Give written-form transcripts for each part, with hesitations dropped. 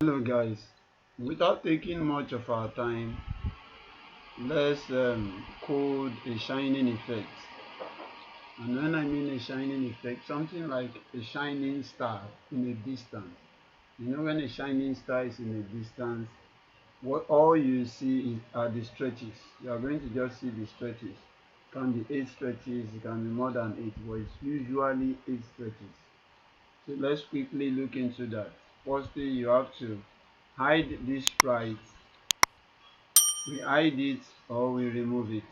Hello guys, without taking much of our time, let's code a shining effect. And when I mean a shining effect, something like a shining star in a distance. You know, when a shining star is in a distance, what all you see are the stretches. You are going to just see the stretches. It can be 8 stretches, it can be more than 8, but it's usually 8 stretches. So let's quickly look into that. Firstly, you have to hide this sprite. We hide it or we remove it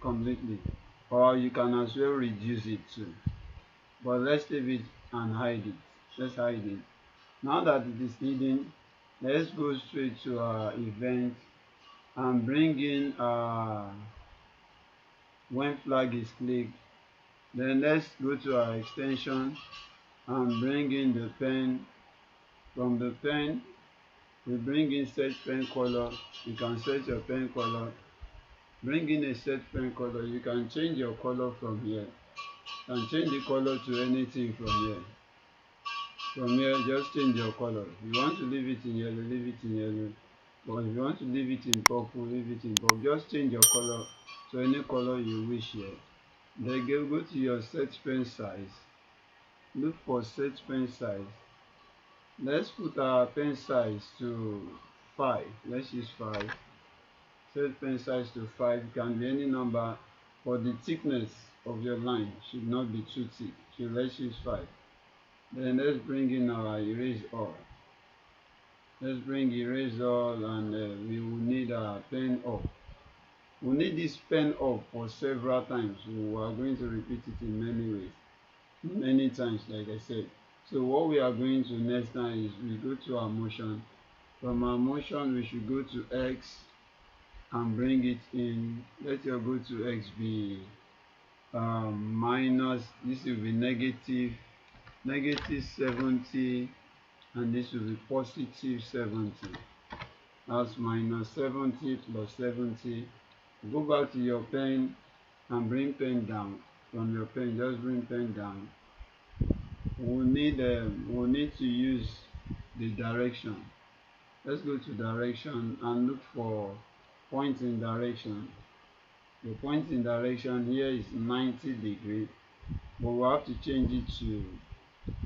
completely, or you can as well reduce it too, but let's leave it and hide it. Let's hide it. Now that it is hidden, let's go straight to our event and bring in when flag is clicked. Then let's go to our extension and bring in the pen. From the pen, we bring in set pen color. You can set your pen color. Bring in a set pen color. You can change your color from here. You can change the color to anything from here. From here, just change your color. If you want to leave it in yellow, leave it in yellow. But if you want to leave it in purple, leave it in purple. Just change your color to any color you wish here. Then go to your set pen size. Look for set pen size. Let's put our pen size to 5. Let's use 5. Set pen size to 5. It can be any number, but the thickness of your line should not be too thick. So let's use 5. Then let's bring in our erase all. Let's bring erase all, and we will need our pen up. We'll need this pen up for several times. We are going to repeat it in many ways, many times, like I said. So what we are going to next time is we go to our motion. From our motion, we should go to X and bring it in. Let your go to X be minus, this will be negative 70, and this will be positive 70. That's minus 70 plus 70. Go back to your pen and bring pen down. From your pen, just bring pen down. We'll need to use the direction. Let's go to direction and look for point in direction. The point in direction here is 90 degree, but we'll have to change it to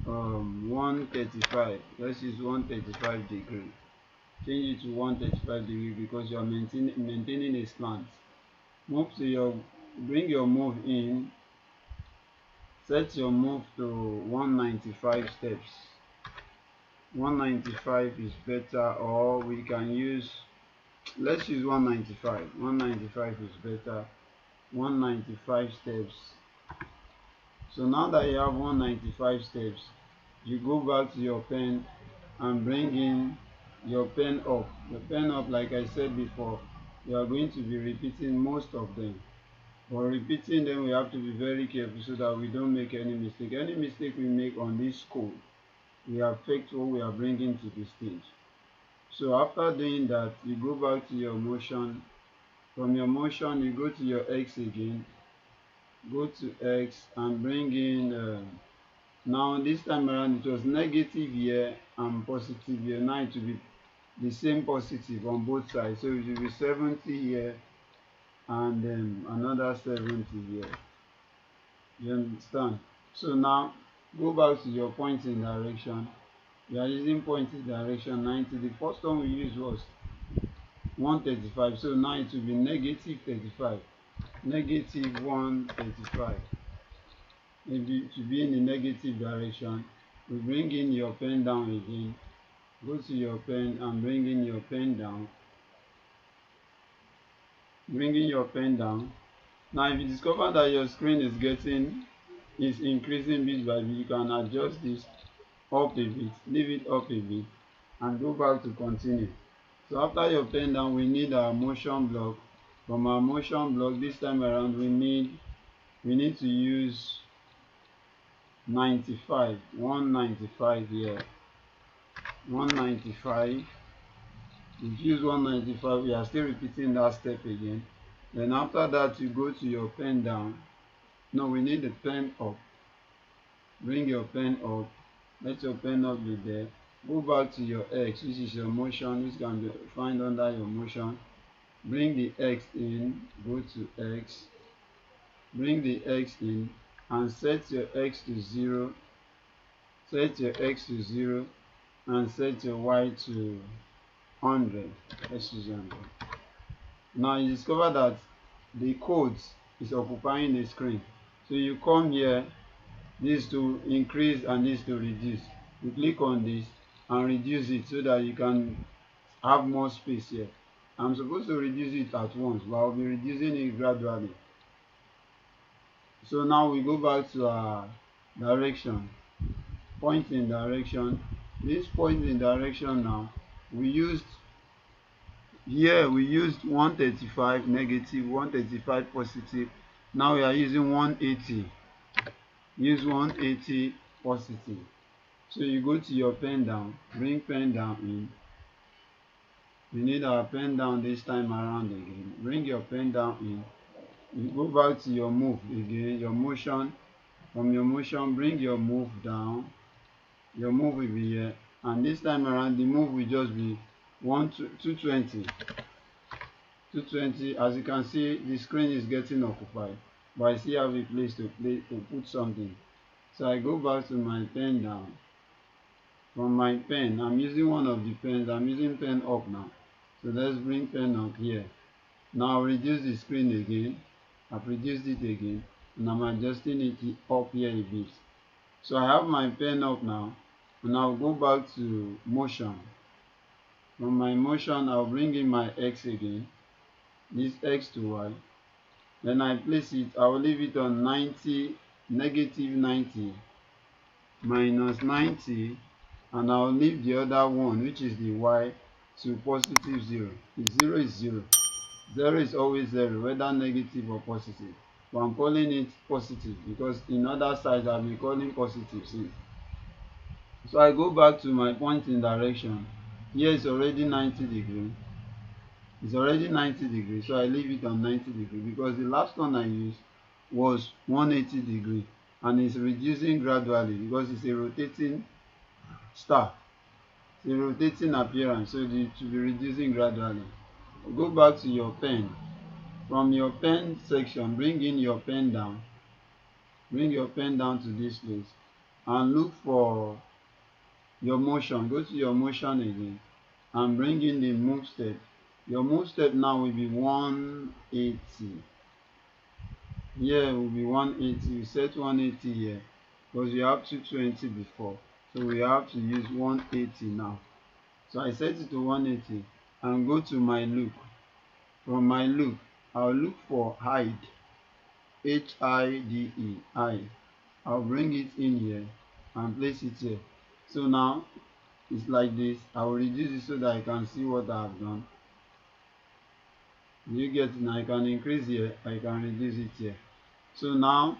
135. Let's use 135 degree. Change it to 135 degree because you are maintaining a slant. Bring your move in. Set your move to 195 steps. 195 is better, or we can use, let's use 195. 195 is better. 195 steps. So now that you have 195 steps, you go back to your pen and bring in your pen up. The pen up, like I said before, you are going to be repeating most of them. But repeating them, we have to be very careful so that we don't make any mistake. Any mistake we make on this code will affect what we are bringing to the stage. So after doing that, you go back to your motion. From your motion, you go to your X again. Go to X and bring in, now this time around it was negative here and positive here. Now it will be the same positive on both sides. So it will be 70 here and then another 70 here. You understand? So now go back to your pointing direction. We are using pointing direction 90. The first one we used was 135. So now it will be negative 35. Negative 135. To be in the negative direction, we bring in your pen down again. Go to your pen and bring in your pen down. Bring in your pen down. Now if you discover that your screen is increasing bit by bit, you can adjust this up a bit, leave it up a bit, and go back to continue. So after your pen down, we need our motion block. From our motion block, this time around we need to use 95, 195 here, 195. If you use 195, we are still repeating that step again. Then after that, you go to your pen down. No, we need the pen up. Bring your pen up. Let your pen up be there. Go back to your x, which is your motion, which can be found under your motion. Bring the x in, go to x, bring the x in and set your x to 0, set your x to 0 and set your y to 100. Let's use 100. Now you discover that the code is occupying the screen. So you come here, this to increase and this to reduce. You click on this and reduce it so that you can have more space here. I'm supposed to reduce it at once, but I'll be reducing it gradually. So now we go back to our direction, point in direction. This point in direction now, we used 135 negative, 135 positive. Now we are using 180. Use 180 positive. So you go to your pen down, bring pen down in. We need our pen down this time around again. Bring your pen down in. You go back to your move again, your motion. From your motion, bring your move down. Your move will be here. And this time around, the move will just be 220. 220. As you can see, the screen is getting occupied. But I still have a place to put something. So I go back to my pen down. From my pen, I'm using one of the pens. I'm using pen up now. So let's bring pen up here. Now I'll reduce the screen again. I've reduced it again and I'm adjusting it up here a bit. So I have my pen up now and I'll go back to motion. From my motion, I'll bring in my x again, this x to y. Then I place it, I will leave it on 90, negative 90, minus 90, and I'll leave the other one, which is the y, to positive 0. The 0 is 0. 0 is always 0, whether negative or positive. But I'm calling it positive because in other sides I'll be calling positive since. So I go back to my point in direction. Here is already 90 degrees. It's already 90 degrees, so I leave it on 90 degrees because the last one I used was 180 degrees and it's reducing gradually because it's a rotating star. It's a rotating appearance, so it should be reducing gradually. Go back to your pen. From your pen section, bring in your pen down. Bring your pen down to this place and look for your motion. Go to your motion again and bring in the move step. Your move step now will be 180. Here will be 180. You set 180 here because you have 220 before. So we have to use 180 now. So I set it to 180 and go to my loop. From my loop, I'll look for hide. H-I-D-E, hide. I'll bring it in here and place it here. So now it's like this. I will reduce it so that I can see what I have done. You get it now. I can increase here, I can reduce it here. So now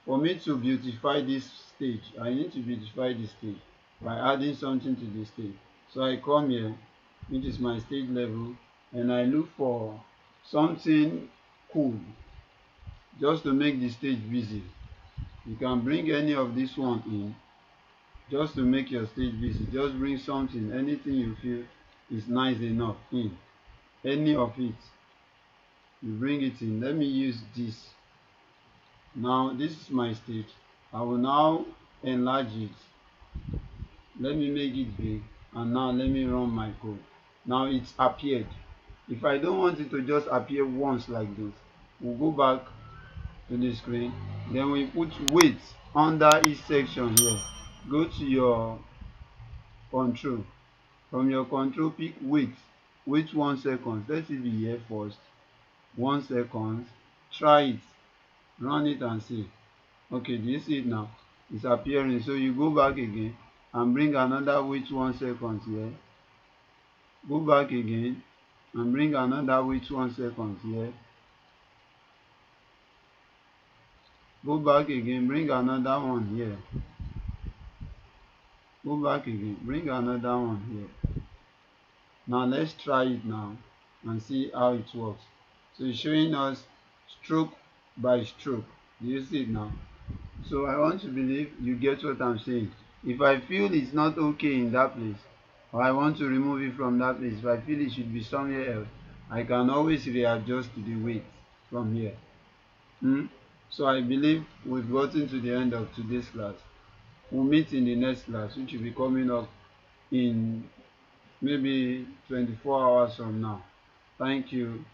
for me to beautify this stage, I need to beautify this stage by adding something to this stage. So I come here, which is my stage level, and I look for something cool just to make the stage busy. You can bring any of this one in just to make your stage busy. Just bring something, anything you feel is nice enough in, any of it, you bring it in. Let me use this. Now this is my stage. I will now enlarge it. Let me make it big, and now let me run my code. Now it's appeared. If I don't want it to just appear once like this, we'll go back to the screen. Then we put wait under each section here. Go to your control. From your control, pick wait. Wait 1 second. Let it be here first. 1 second. Try it. Run it and see. Okay, do you see it now? It's appearing. So you go back again and bring another wait 1 second here. Go back again and bring another wait 1 second here. Go back again, bring another one here. Go back again, bring another one here. Now let's try it now and see how it works. So it's showing us stroke by stroke. Do you see it now? So I want to believe you get what I'm saying. If I feel it's not okay in that place, or I want to remove it from that place, if I feel it should be somewhere else, I can always readjust to the weight from here. So I believe we've gotten to the end of today's class. We'll meet in the next class, which will be coming up in maybe 24 hours from now. Thank you.